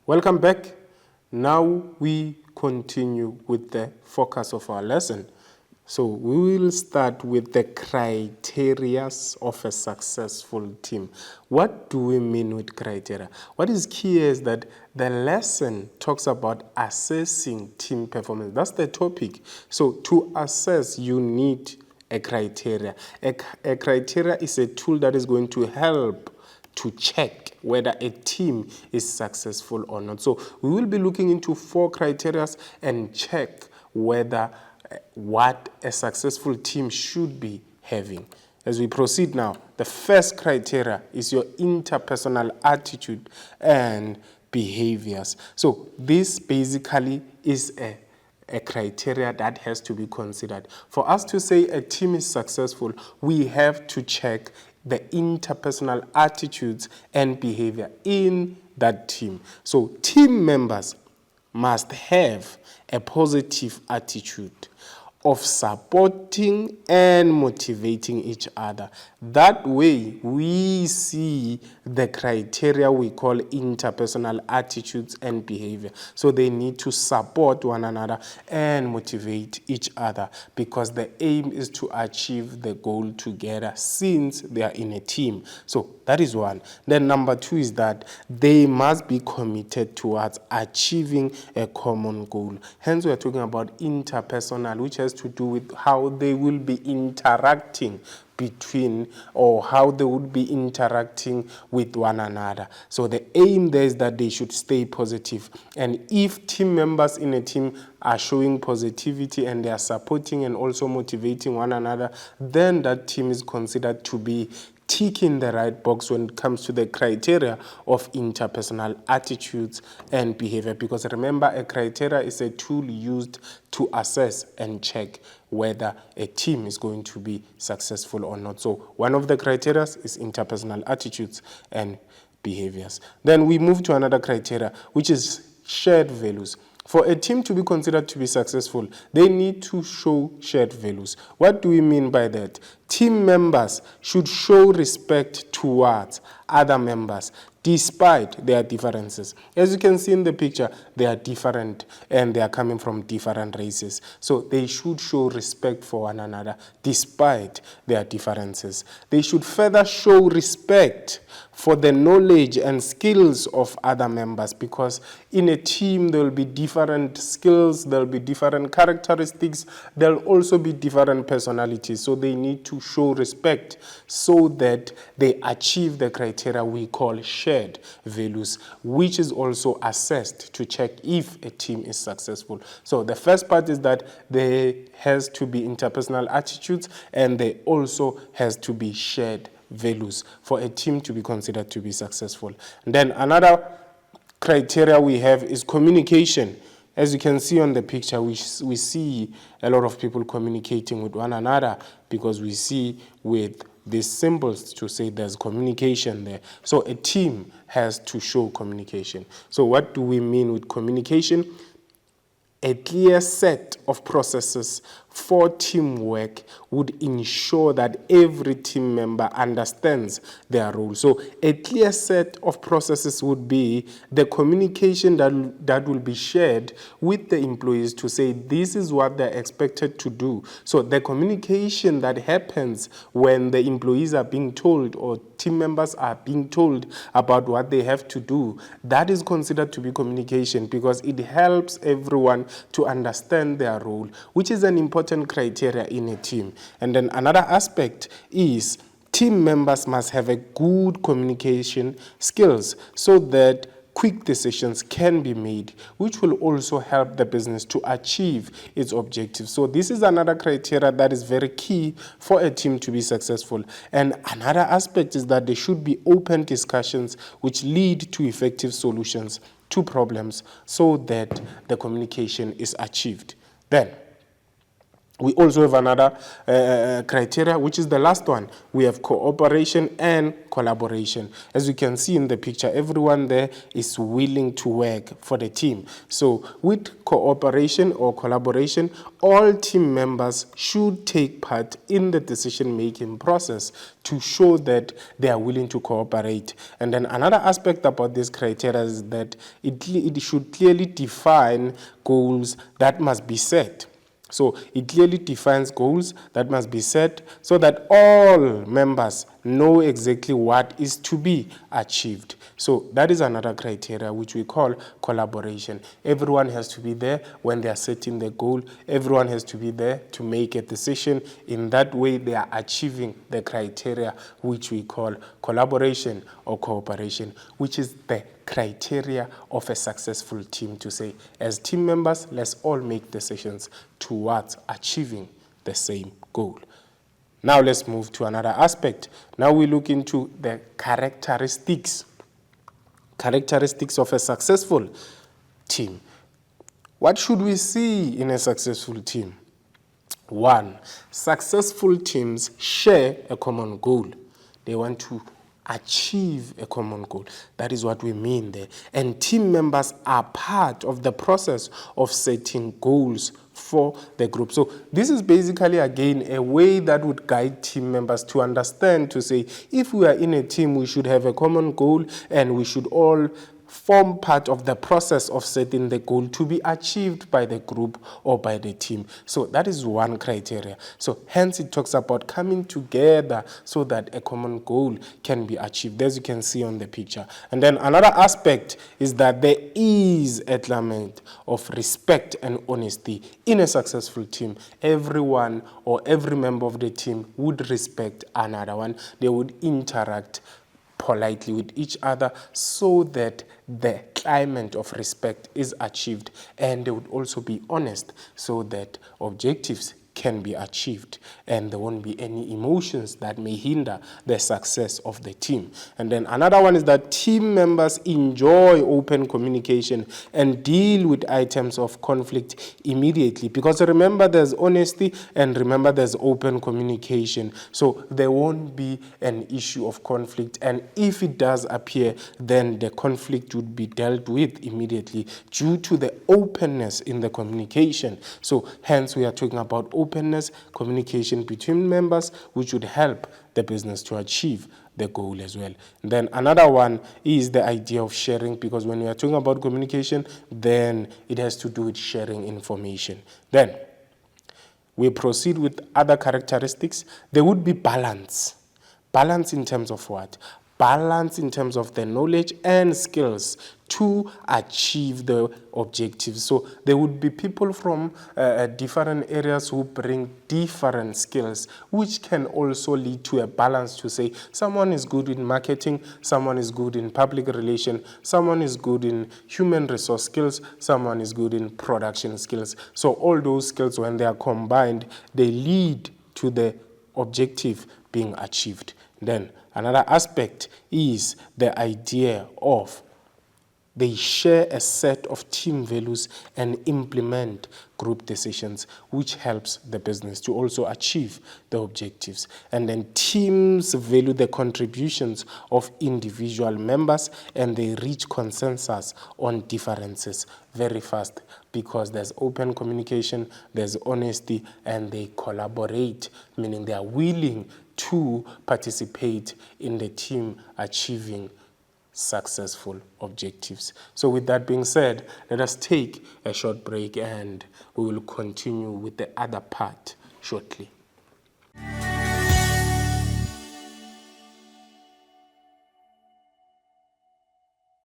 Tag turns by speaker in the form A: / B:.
A: Welcome back. Now we continue with the focus of our lesson. So we will start with the criteria of a successful team. What do we mean with criteria? What is key is that the lesson talks about assessing team performance. That's the topic. So to assess, you need a criteria. A criteria is a tool that is going to help to check whether a team is successful or not. So we will be looking into 4 criteria and check whether what a successful team should be having. As we proceed now, the first criteria is your interpersonal attitude and behaviors. So this basically is a criteria that has to be considered. For us to say a team is successful, we have to check the interpersonal attitudes and behavior in that team. So team members must have a positive attitude of supporting and motivating each other. That way, we see the criteria we call interpersonal attitudes and behavior. So they need to support one another and motivate each other because the aim is to achieve the goal together since they are in a team. So that is one. Then number 2 is that they must be committed towards achieving a common goal. Hence, we are talking about interpersonal, which has to do with how they will be interacting between, or how they would be interacting with one another. So the aim there is that they should stay positive. And if team members in a team are showing positivity and they are supporting and also motivating one another, then that team is considered to be ticking the right box when it comes to the criteria of interpersonal attitudes and behavior. Because remember, a criteria is a tool used to assess and check whether a team is going to be successful or not. So one of the criteria is interpersonal attitudes and behaviors. Then we move to another criteria, which is shared values. For a team to be considered to be successful, they need to show shared values. What do we mean by that? Team members should show respect towards other members despite their differences. As you can see in the picture, they are different and they are coming from different races. So they should show respect for one another despite their differences. They should further show respect for the knowledge and skills of other members, because in a team there will be different skills, there will be different characteristics, there will also be different personalities. So they need to show respect so that they achieve the criteria we call shared values, which is also assessed to check if a team is successful. So the first part is that there has to be interpersonal attitudes and there also has to be shared values for a team to be considered to be successful. And then another criteria we have is communication. As you can see on the picture, we see a lot of people communicating with one another because we see with these symbols to say there's communication there. So a team has to show communication. So what do we mean with communication? A clear set of processes for teamwork would ensure that every team member understands their role. So a clear set of processes would be the communication that will be shared with the employees to say this is what they're expected to do. So the communication that happens when the employees are being told or team members are being told about what they have to do, that is considered to be communication because it helps everyone to understand their role, which is an important criteria in a team. And then another aspect is team members must have a good communication skills so that quick decisions can be made, which will also help the business to achieve its objectives. So this is another criteria that is very key for a team to be successful. And another aspect is that there should be open discussions which lead to effective solutions to problems so that the communication is achieved. Then We also have another criteria, which is the last one. We have cooperation and collaboration. As you can see in the picture, everyone there is willing to work for the team. So with cooperation or collaboration, all team members should take part in the decision-making process to show that they are willing to cooperate. And then another aspect about this criteria is that it should clearly define goals that must be set. So it clearly defines goals that must be set so that all members know exactly what is to be achieved. So that is another criteria which we call collaboration. Everyone has to be there when they are setting the goal. Everyone has to be there to make a decision. In that way, they are achieving the criteria which we call collaboration or cooperation, which is the criteria of a successful team, to say, as team members, let's all make decisions towards achieving the same goal. Now let's move to another aspect. Now we look into the characteristics of a successful team. What should we see in a successful team? 1, successful teams share a common goal. They want to achieve a common goal. That is what we mean there. And team members are part of the process of setting goals for the group. So this is basically, again, a way that would guide team members to understand, to say, if we are in a team, we should have a common goal and we should all form part of the process of setting the goal to be achieved by the group or by the team. So that is one criteria. So hence it talks about coming together so that a common goal can be achieved, as you can see on the picture. And then another aspect is that there is an element of respect and honesty in a successful team. Everyone or every member of the team would respect another one. They would interact politely with each other so that the climate of respect is achieved, and they would also be honest so that objectives can be achieved and there won't be any emotions that may hinder the success of the team. And then another one is that team members enjoy open communication and deal with items of conflict immediately, because remember, there's honesty and remember, there's open communication. So there won't be an issue of conflict, and if it does appear, then the conflict would be dealt with immediately due to the openness in the communication. So hence we are talking about openness, communication between members, which would help the business to achieve the goal as well. Then another one is the idea of sharing, because when we are talking about communication, then it has to do with sharing information. Then we proceed with other characteristics. There would be balance. Balance in terms of what? Balance in terms of the knowledge and skills to achieve the objectives. So there would be people from different areas who bring different skills, which can also lead to a balance, to say someone is good in marketing, someone is good in public relations, someone is good in human resource skills, someone is good in production skills. So all those skills, when they are combined, they lead to the objective being achieved. Then another aspect is the idea of they share a set of team values and implement group decisions, which helps the business to also achieve the objectives. And then teams value the contributions of individual members, and they reach consensus on differences very fast, because there's open communication, there's honesty, and they collaborate, meaning they are willing to participate in the team achieving successful objectives. So with that being said, let us take a short break and we will continue with the other part shortly.